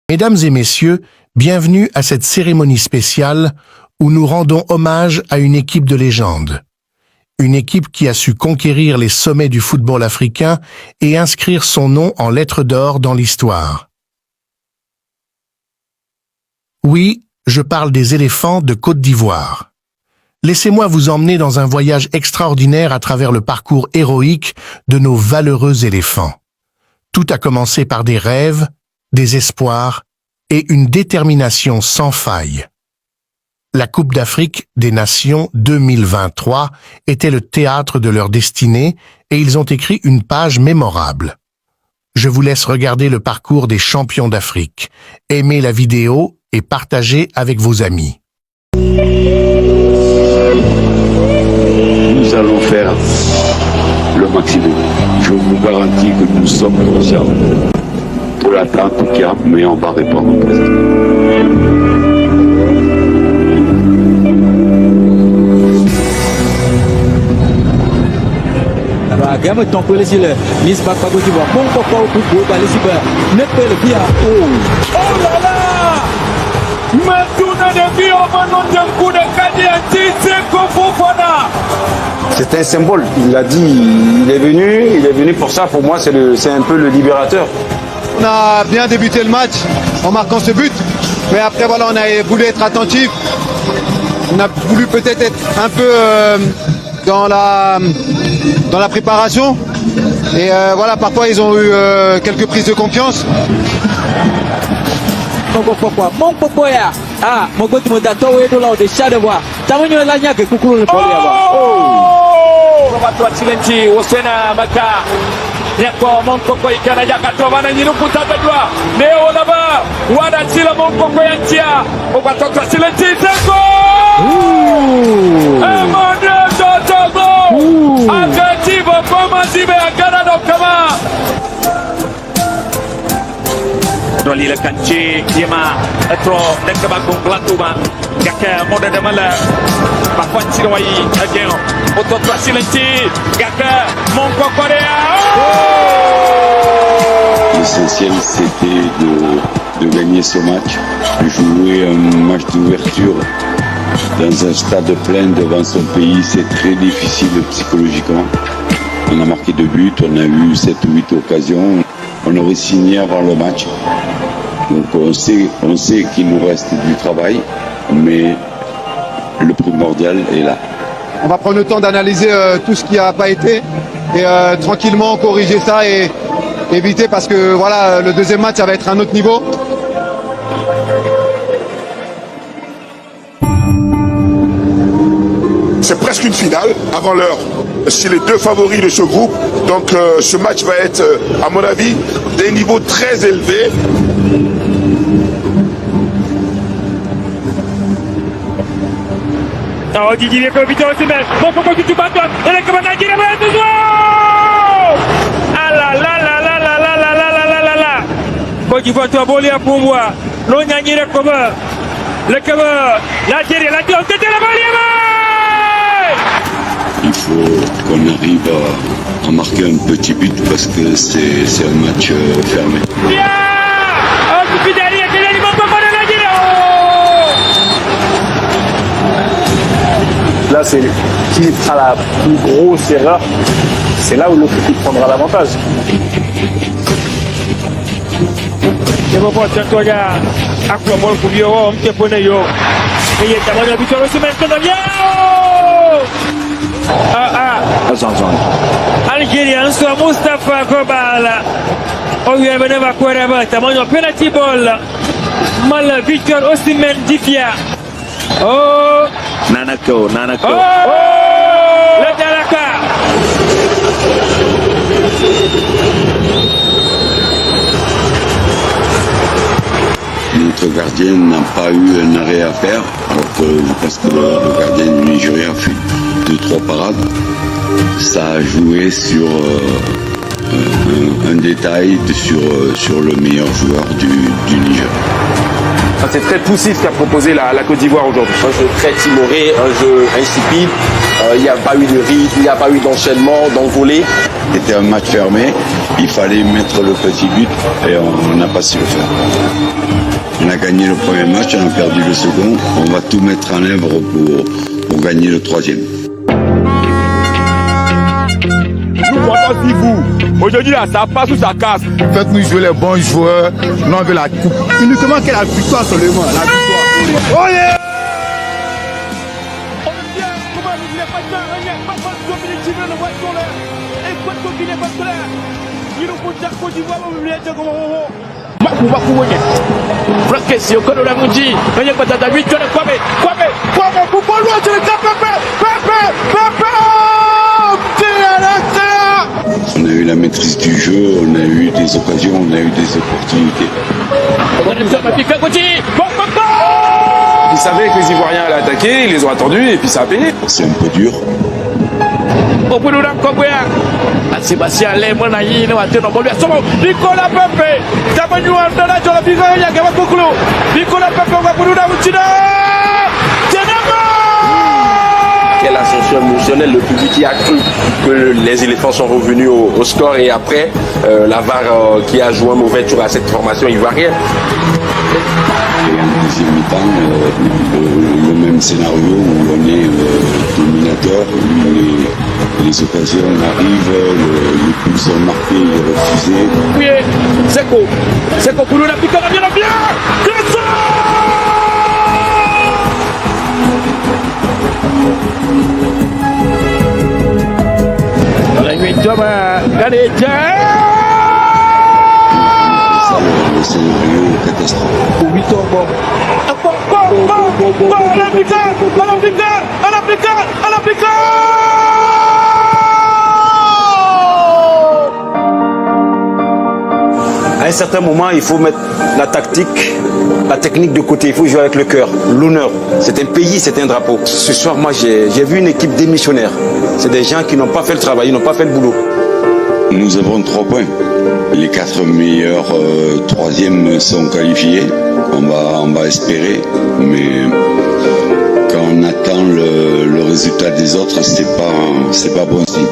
Mesdames et messieurs, bienvenue à cette cérémonie spéciale où nous rendons hommage à une équipe de légende. Une équipe qui a su conquérir les sommets du football africain et inscrire son nom en lettres d'or dans l'histoire. Oui, je parle des éléphants de Côte d'Ivoire. Laissez-moi vous emmener dans un voyage extraordinaire à travers le parcours héroïque de nos valeureux éléphants. Tout a commencé par des rêves, des espoirs et une détermination sans faille. La Coupe d'Afrique des Nations 2023 était le théâtre de leur destinée et ils ont écrit une page mémorable. Je vous laisse regarder le parcours des champions d'Afrique. Aimez la vidéo et partagez avec vos amis. Nous allons faire le maximum. Je vous garantis que nous sommes conscients pour l'attente qu'il y a, mais on va répondre présent. Gama tonko le sile Miss Papa Goti ba bon papa ou pour ba le siba ne peut le bien oh là là Matuna de bio manon de coup de Kadianti Seko Fofana. C'est un symbole, il l'a dit, il est venu pour ça, pour moi c'est un peu le libérateur. On a bien débuté le match en marquant ce but, mais après voilà on a voulu être attentif, on a voulu peut-être être un peu dans la préparation et voilà parfois ils ont eu quelques prises de confiance. Mon papa ya ah mon goti mo dato we do la de shadewa tamanyo la nya ke kukuru le pole ya ba oh watu wa Chilenji Osena Maka Yako mon papa ikana jaka to bana nyiru kutata dua leo laba wada chila mon papa ya tia obatoka Chilenji Seko Emmanuel Dotogo Akatibo Koma Zibe Akana Dokama Doli le kanji Yema Etro Nekaba Kunglatuma Gaka Moda de Mala Bakwan Chirwai Ageo Ototra Silenci Gaka Monko Korea L'essentiel c'était de gagner ce match, de jouer un match d'ouverture dans un stade plein devant son pays, c'est très difficile psychologiquement. On a marqué 2 buts, on a eu 7 ou 8 occasions, on aurait signé avant le match. Donc on sait qu'il nous reste du travail, mais le primordial est là. On va prendre le temps d'analyser tout ce qui n'a pas été et tranquillement corriger ça et éviter parce que voilà le deuxième match ça va être un autre niveau. C'est presque une finale avant l'heure. C'est les 2 favoris de ce groupe. Donc ce match va être, à mon avis, d'un niveau très élevé. Oh, Didi est profité aussi, mais bon, faut que tu battes, et les commandants qui va être ah là là là là là là là là là là là Côte d'Ivoire, toi, bolé à pour moi. L'on a gagné le cover. Le cover. La télé, la télé, c'était la balle. Il faut qu'on arrive à marquer un petit but parce que c'est un match fermé. Bien. Oh, tu fais derrière, tu l'as dit, mon papa, la télé. Là c'est qui fera la plus grosse erreur, c'est là où l'autre équipe prendra l'avantage. C'est bon, c'est toi, gars. Aqua Mol pour Bio, on te pone yo. Et il y a ta bonne habitude aussi maintenant. Algérien, soit Mustafa Kobala. On lui a venu à Kouaraba, ta bonne penalty ball. Mal Victor Osimhen Difia. Oh! Nanako. Oh! Le Dalaka! Notre gardien n'a pas eu un arrêt à faire, alors que parce que le gardien du Nigeria a fait 2-3 parades. Ça a joué sur un détail sur le meilleur joueur du Niger. C'est très poussif qu'a proposé la Côte d'Ivoire aujourd'hui. Un jeu très timoré, un jeu insipide, il n'y a pas eu de rythme, il n'y a pas eu d'enchaînement, d'envolée. C'était un match fermé, il fallait mettre le petit but et on n'a pas su le faire. On a gagné le premier match, on a perdu le second. On va tout mettre en œuvre pour gagner le troisième. Aujourd'hui, là, ça passe ou ça casse. Faites-nous jouer les bons joueurs. Nous, on veut la coupe. Uniquement qu'elle a la victoire seulement. La victoire. Oh yeah! On a eu la maîtrise du jeu, on a eu des occasions, on a eu des opportunités. Ils savaient que les Ivoiriens allaient attaquer, ils les ont attendus et puis ça a payé. C'est un peu dur. Sébastien Lemona yino ateno bolua somo Nicolas Pepe tabanyu andana jola biga ya gaba koklo Nicolas Pepe va buruda uchina Tenema. Quelle ascension émotionnelle, le public qui a cru que les éléphants sont revenus au score et après la VAR qui a joué un mauvais tour à cette formation ivoirienne. Et en deuxième mi-temps, le même scénario où on est dominateur, où les occasions arrivent, les coups sont marqués, ils refusés. Oui, Seko pour la pique bien. La nuit de allez, Le scénario catastrophe. À un certain moment, il faut mettre la tactique, la technique de côté. Il faut jouer avec le cœur, l'honneur. C'est un pays, c'est un drapeau. Ce soir, moi, j'ai vu une équipe démissionnaire. C'est des gens qui n'ont pas fait le travail, ils n'ont pas fait le boulot. Nous avons 3 points. Les 4 meilleurs troisièmes sont qualifiés. On va espérer, mais quand on attend le résultat des autres, c'est pas bon signe.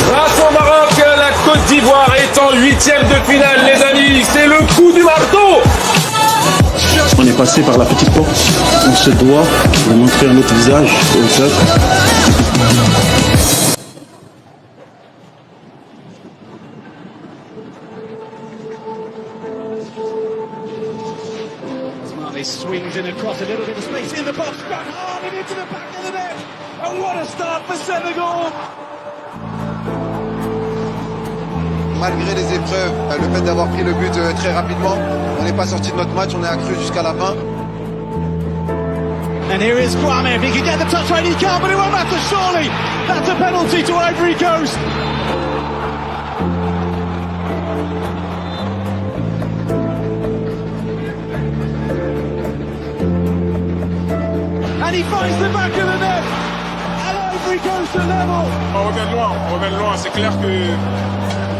Grâce au Maroc, la Côte d'Ivoire est en 8e de finale, les amis. C'est le coup du marteau. On est passé par la petite porte. On se doit de montrer un autre visage au peuple. Swings in across a little bit of space in the box, back hard and into the back of the net. And what a start for Senegal! Malgré les épreuves, le fait d'avoir pris le but très rapidement, on n'est pas sorti de notre match, on est accru jusqu'à la fin. And here is Kwame, if he can get the touch right, he can't, but it won't matter, surely! That's a penalty to Ivory Coast! And he finds the back of the net! And Ivory Coast to level! On revient loin, c'est clair que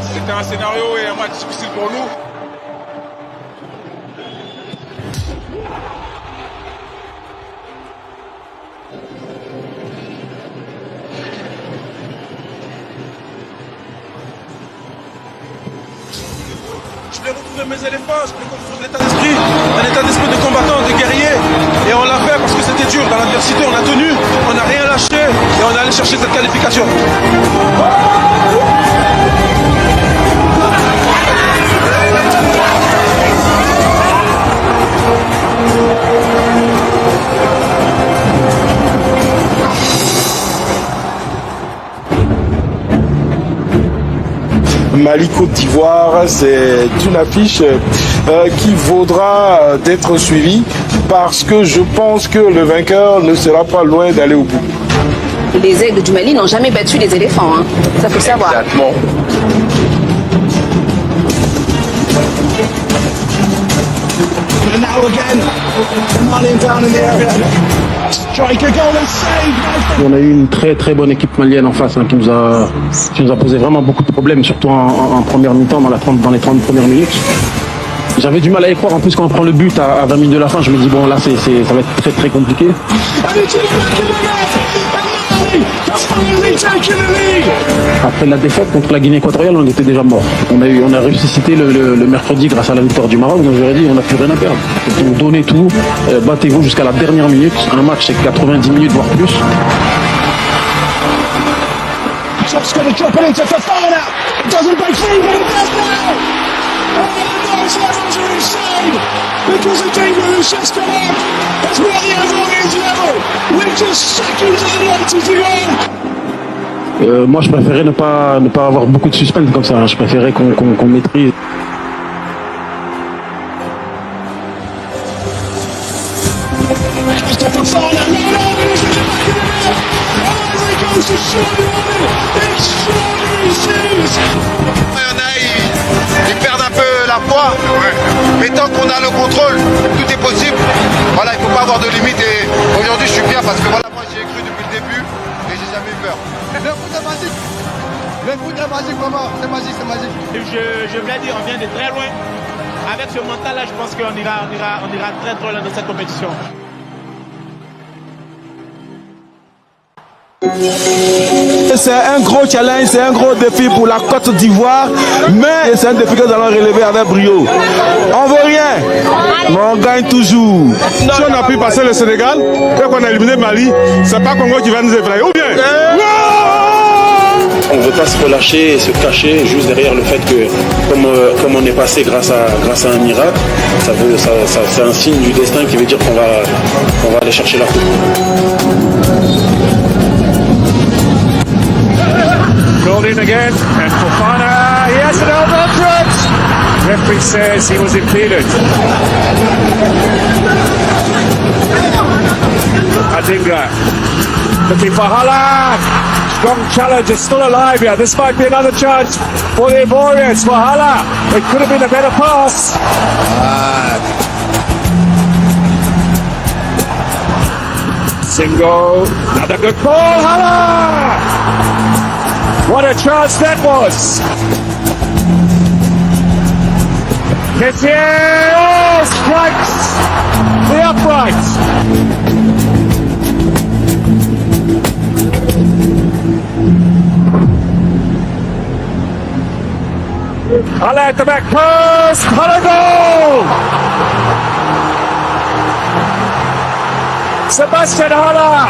c'était un scénario et un match difficile pour nous. Je voulais retrouver mes éléphants, je voulais retrouver l'état d'esprit, un état d'esprit de combattant, de guerrier. Et on l'a fait parce que c'était dur, dans l'adversité, on a tenu, on n'a rien lâché et on est allé chercher cette qualification. Mali-Côte d'Ivoire, c'est une affiche qui vaudra d'être suivie parce que je pense que le vainqueur ne sera pas loin d'aller au bout. Les aigles du Mali n'ont jamais battu les éléphants, hein. Ça faut savoir. Exactement. And now again, Mali down in the area. Strike a goal and save. On a eu une très très bonne équipe malienne en face, hein, qui nous a posé vraiment beaucoup de problèmes, surtout en première mi-temps, dans les 30 premières minutes. J'avais du mal à y croire. En plus, quand on prend le but à 20 minutes de la fin, je me dis, bon, là, ça va être très, très compliqué. Après la défaite contre la Guinée équatoriale, on était déjà mort. On a ressuscité le mercredi grâce à la victoire du Maroc. Donc j'aurais dit, on n'a plus rien à perdre. Donc donnez tout, battez-vous jusqu'à la dernière minute. Un match, c'est 90 minutes, voire plus. Just going to drop it into Fofana. It doesn't break free, but it does now. Oh, those levels are insane. Because the David who's just come up has brought the overall is level. We're just seconds of the 90 to go. Moi, je préférais ne pas avoir beaucoup de suspense comme ça. Hein. Je préférais qu'on maîtrise. Ils perdent un peu la foi, mais tant qu'on a le contrôle, tout est possible. Voilà, il ne faut pas avoir de limite et aujourd'hui je suis bien parce que voilà, moi j'y ai cru depuis le début et j'ai jamais eu peur. Le foot est magique, le foot est magique vraiment, c'est magique, c'est magique. Je voulais dire, on vient de très loin. Avec ce mental-là, je pense qu'on ira très très loin dans cette compétition. C'est un gros challenge, c'est un gros défi pour la Côte d'Ivoire, mais c'est un défi que nous allons relever avec brio. On veut rien, mais on gagne toujours. Si on a pu passer le Sénégal, et qu'on a éliminé Mali, c'est pas Congo qui va nous effrayer, ou bien On ne veut pas se relâcher et se cacher juste derrière le fait que, comme on est passé grâce à un miracle, c'est un signe du destin qui veut dire qu'on va aller chercher la coupe. Called in again, and Fofana, he has an elbow threat. Referee says he was impeded. Adingra, looking for Hala. Strong challenge, is still alive here. This might be another chance for the Ivorians. For Hala, it could have been a better pass. Single, another good ball, Hala! What a chance that was! Kessier, oh, strikes the upright. Hala at the back post, Hala goal! Sebastian Hala!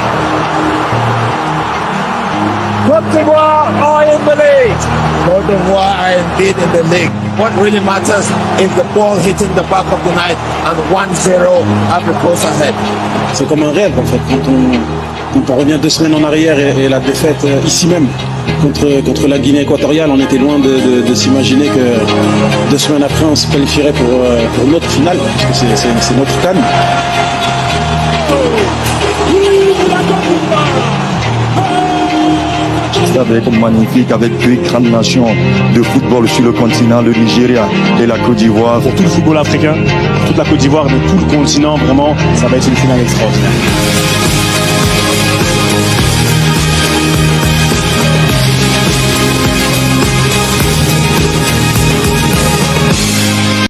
Côte d'Ivoire are in the lead. Côte d'Ivoire are indeed in the league. What really matters is the ball hitting the back of the net and 1-0 Ivory Coast ahead. C'est comme un rêve en fait. Quand on revient 2 semaines en arrière et la défaite ici même contre la Guinée équatoriale, on était loin de s'imaginer que 2 semaines après on se qualifierait pour notre finale, parce que c'est notre CAN. Stade est magnifique avec 2 grandes nations de football sur le continent, le Nigeria et la Côte d'Ivoire. Pour tout le football africain, toute la Côte d'Ivoire, mais tout le continent, vraiment, ça va être une finale extraordinaire.